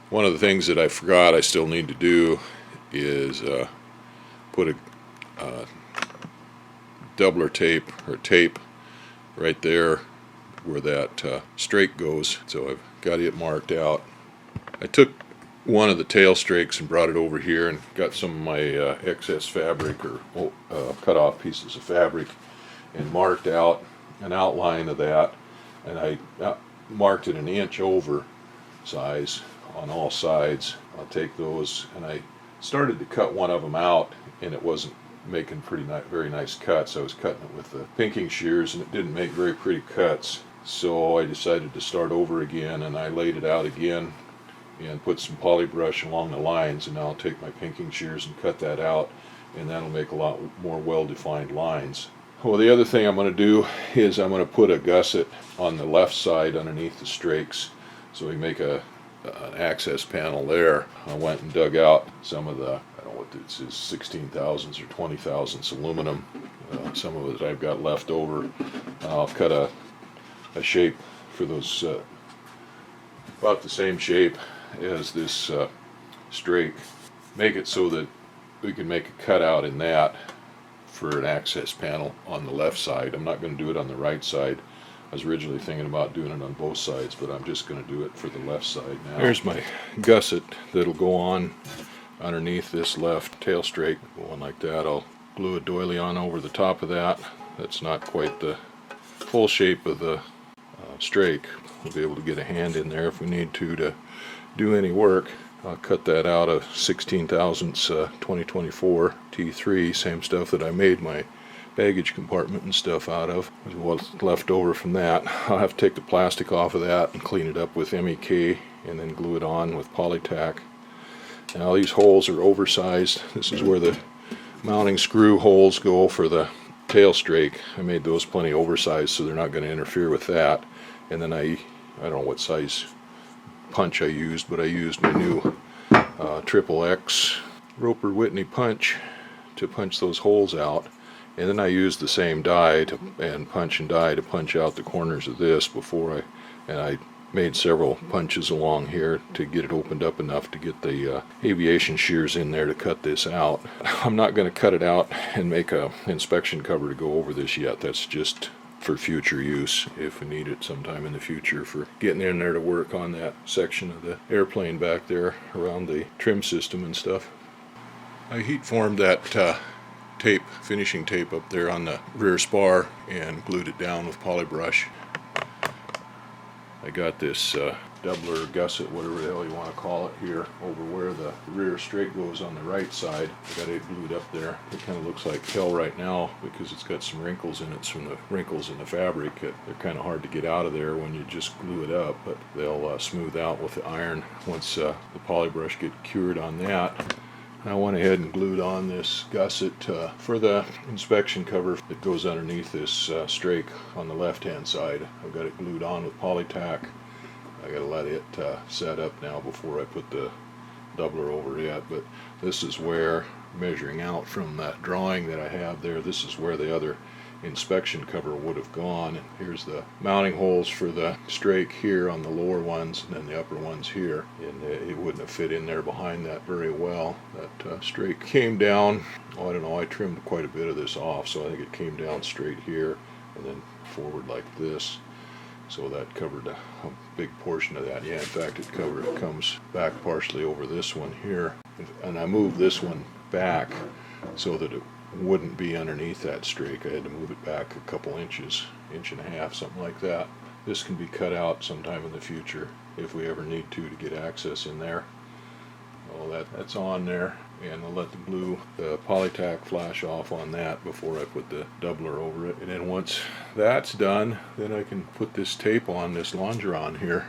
One of the things that I forgot I still need to do is put a doubler tape or tape right there where that strake goes. So I've got it marked out. I took one of the tail strakes and brought it over here and got some of my excess fabric or cut off pieces of fabric and marked out an outline of that, and I marked it 1 inch over size on all sides. I'll take those, and I started to cut one of them out, and it wasn't making very nice cuts. I was cutting it with the pinking shears, and it didn't make very pretty cuts. So I decided to start over again, and I laid it out again and put some poly brush along the lines, and now I'll take my pinking shears and cut that out, and that'll make a lot more well-defined lines. Well, the other thing I'm going to do is I'm going to put a gusset on the left side underneath the strakes, so we make an access panel there. I went and dug out some of the, I don't know what this is, 16 thousandths or 20 thousandths aluminum. Some of it I've got left over. I'll cut a shape for those, about the same shape as this strake. Make it so that we can make a cutout in that for an access panel on the left side. I'm not going to do it on the right side. I was originally thinking about doing it on both sides, but I'm just going to do it for the left side now. Here's my gusset that'll go on underneath this left tail strake. Going like that. I'll glue a doily on over the top of that. That's not quite the full shape of the strake. We'll be able to get a hand in there if we need to do any work. I'll cut that out of 16 thousandths 2024 T3, same stuff that I made my baggage compartment and stuff out of. What's left over from that. I'll have to take the plastic off of that and clean it up with MEK and then glue it on with Polytack. Now these holes are oversized. This is where the mounting screw holes go for the tail strake. I made those plenty oversized so they're not going to interfere with that. And then I don't know what size punch I used, but I used my new XXX Roper Whitney punch to punch those holes out. And then I used the same die and punch to punch out the corners of this before I made several punches along here to get it opened up enough to get the aviation shears in there to cut this out. I'm not going to cut it out and make a inspection cover to go over this yet. That's just for future use if we need it sometime in the future for getting in there to work on that section of the airplane back there around the trim system and stuff. I heat formed that finishing tape up there on the rear spar and glued it down with poly brush. I got this doubler gusset, whatever the hell you want to call it, here over where the rear strake goes on the right side. I got it glued up there. It kind of looks like hell right now because it's got some wrinkles in it from the wrinkles in the fabric. They're kind of hard to get out of there when you just glue it up, but they'll smooth out with the iron once the poly brush get cured on that. I went ahead and glued on this gusset for the inspection cover that goes underneath this strake on the left hand side. I've got it glued on with Polytack. I gotta let it set up now before I put the doubler over it, but this is where, measuring out from that drawing that I have there, this is where the other inspection cover would have gone. Here's the mounting holes for the strake here on the lower ones, and then the upper ones here, and it wouldn't have fit in there behind that very well. That strake came down, I don't know, I trimmed quite a bit of this off, so I think it came down straight here and then forward like this, so that covered a big portion of that. Yeah, in fact it comes back partially over this one here, and I moved this one back so that it wouldn't be underneath that strake. I had to move it back a couple inches, inch and a half, something like that. This can be cut out sometime in the future if we ever need to get access in there. Well, that's on there, and I'll let the Polytack flash off on that before I put the doubler over it. And then once that's done, then I can put this tape on, this longeron here.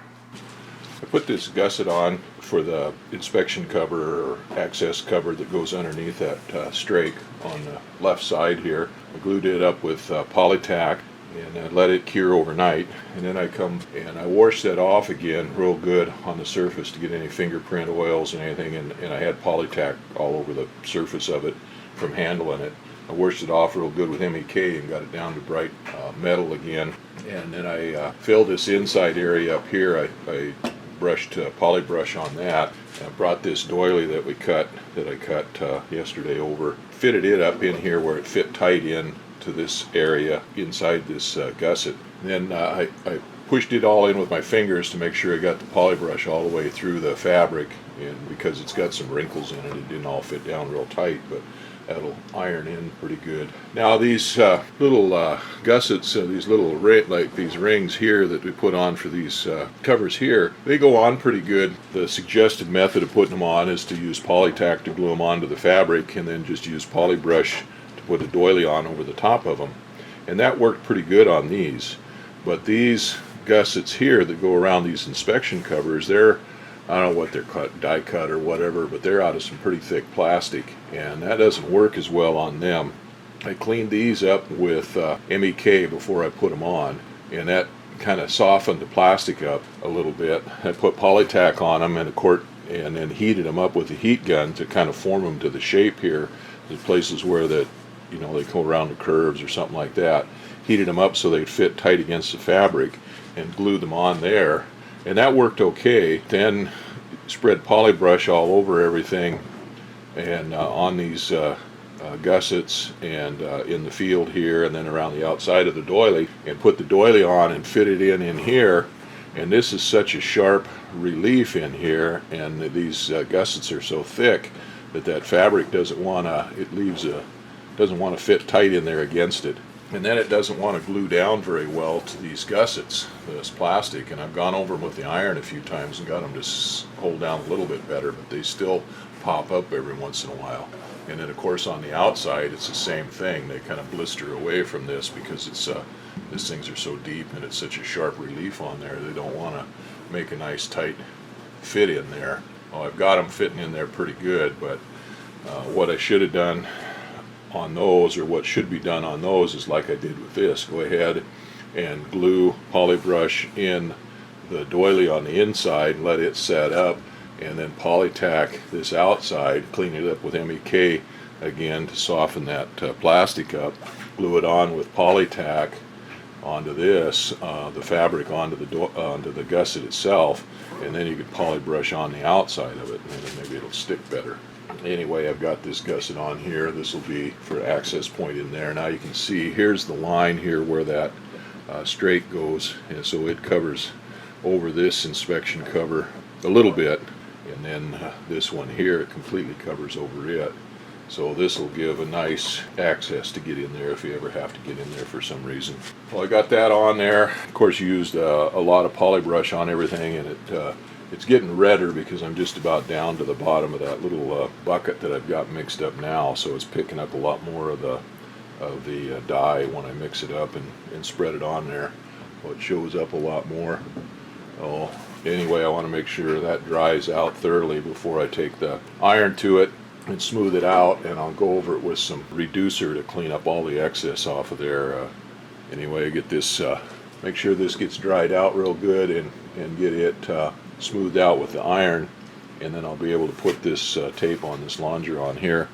I put this gusset on for the inspection cover or access cover that goes underneath that strake on the left side here. I glued it up with Polytack and let it cure overnight, and then I come and I wash that off again real good on the surface to get any fingerprint oils and anything, and I had Polytack all over the surface of it from handling it. I washed it off real good with MEK and got it down to bright metal again, and then I filled this inside area up here. I brushed poly brush on that. I brought this doily that I cut yesterday over, fitted it up in here where it fit tight in to this area inside this gusset. Then I pushed it all in with my fingers to make sure I got the poly brush all the way through the fabric, and because it's got some wrinkles in it, it didn't all fit down real tight, but that'll iron in pretty good. Now these little gussets, these little these rings here that we put on for these covers here, they go on pretty good. The suggested method of putting them on is to use polytack to glue them onto the fabric, and then just use poly brush to put a doily on over the top of them. And that worked pretty good on these. But these gussets here that go around these inspection covers, they're, I don't know what they're die cut or whatever, but they're out of some pretty thick plastic, and that doesn't work as well on them. I cleaned these up with MEK before I put them on, and that kind of softened the plastic up a little bit. I put polytack on them and then heated them up with a heat gun to kind of form them to the shape here. The places where that, they go around the curves or something like that. Heated them up so they'd fit tight against the fabric, and glued them on there, and that worked okay. Then spread poly brush all over everything, and on these gussets, and in the field here, and then around the outside of the doily, and put the doily on and fit it in here. And this is such a sharp relief in here, and these gussets are so thick that fabric doesn't want to fit tight in there against it. And then it doesn't want to glue down very well to these gussets, this plastic, and I've gone over them with the iron a few times and got them to hold down a little bit better, but they still pop up every once in a while. And then of course on the outside it's the same thing. They kind of blister away from this because these things are so deep and it's such a sharp relief on there. They don't want to make a nice tight fit in there. Well, I've got them fitting in there pretty good, but what I should have done on those, or what should be done on those, is like I did with this. Go ahead and glue poly brush in the doily on the inside, let it set up, and then polytack this outside, clean it up with MEK again to soften that plastic up, glue it on with polytack onto this, the fabric onto the gusset itself, and then you could poly brush on the outside of it, and then maybe it'll stick better. Anyway, I've got this gusset on here. This will be for access point in there. Now you can see here's the line here where that strake goes, and so it covers over this inspection cover a little bit, and then this one here, it completely covers over it. So this will give a nice access to get in there if you ever have to get in there for some reason. Well, I got that on there. Of course, you used a lot of poly brush on everything, and it's getting redder because I'm just about down to the bottom of that little bucket that I've got mixed up now, so it's picking up a lot more of the dye when I mix it up and spread it on there. Well, it shows up a lot more. Oh, anyway, I want to make sure that dries out thoroughly before I take the iron to it and smooth it out, and I'll go over it with some reducer to clean up all the excess off of there. Anyway, I get this, make sure this gets dried out real good and get it smoothed out with the iron, and then I'll be able to put this tape on, this longeron here,